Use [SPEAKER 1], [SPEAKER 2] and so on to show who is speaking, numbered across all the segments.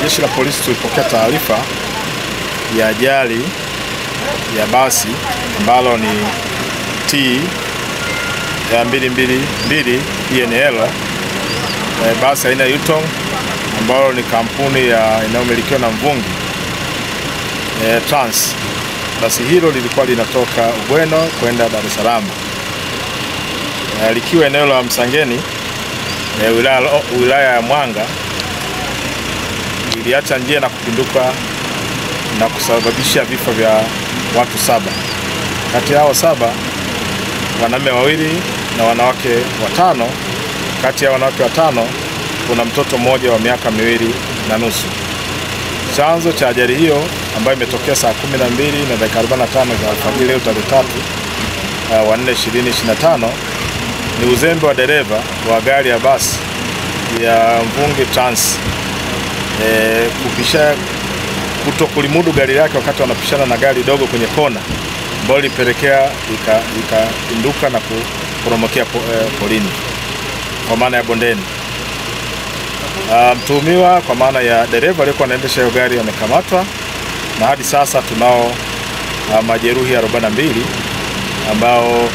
[SPEAKER 1] Jeshi la polisi tulipokea taarifa ya ajali ya basi ambalo ni T ya 222 ENL, basi aina ya Yutong ambalo ni kampuni inayomilikiwa na Mvungi Trans. Basi hilo lilikuwa linatoka Ugweno kwenda Dar es Salaam, likiwa eneo la Msangeni, wilaya ya Mwanga. Iliacha njia na kupinduka na kusababisha vifo vya watu 7. Kati yao 7 wanaume 2 na wanawake 5. Kati ya wanawake 5 kuna mtoto mmoja wa miaka 2.5. Chanzo cha ajali hiyo ambayo imetokea saa 12:45 za alfajiri leo tarehe 3/4/2025 ni uzembe wa dereva wa gari ya basi ya Mvungi Trans kutokulimudu gari lake wakati wanapishana na gari dogo kwenye kona, ambalo lilipelekea ikapinduka na kuporomokea polini, kwa maana ya bondeni. Mtuhumiwa kwa maana ya dereva aliyekuwa anaendesha hiyo gari amekamatwa, na hadi sasa tunao majeruhi 42 ambao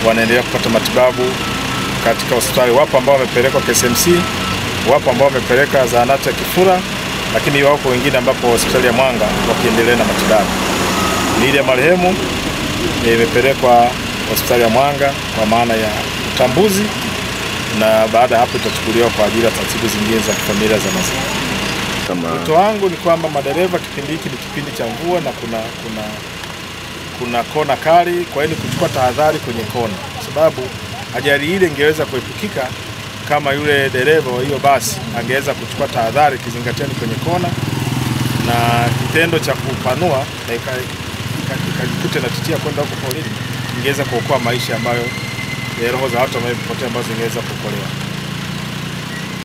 [SPEAKER 1] wanaendelea kupata matibabu katika hospitali. Wapo ambao wamepelekwa KSMC, wapo ambao wamepeleka zahanati ya Kifura, lakini wapo wengine ambapo hospitali ya Mwanga wakiendelea na matibabu. Miili ya marehemu imepelekwa hospitali ya Mwanga kwa maana ya utambuzi, na baada hapo itachukuliwa kwa ajili ya taratibu zingine za kifamilia za maziko. Wito wangu ni kwamba madereva, kipindi hiki ni kipindi cha mvua na kuna kona kali, kwa hiyo kuchukua tahadhari kwenye kona, kwa sababu ajali ile ingeweza kuepukika kama yule dereva wa hiyo basi angeweza kuchukua tahadhari, kizingatia ni kwenye kona, na kitendo cha kupanua na ikajikuta na titia kwenda huko polini ingeweza kuokoa maisha ambayo roho za watu wamepotea ambazo zingeweza kuokolewa.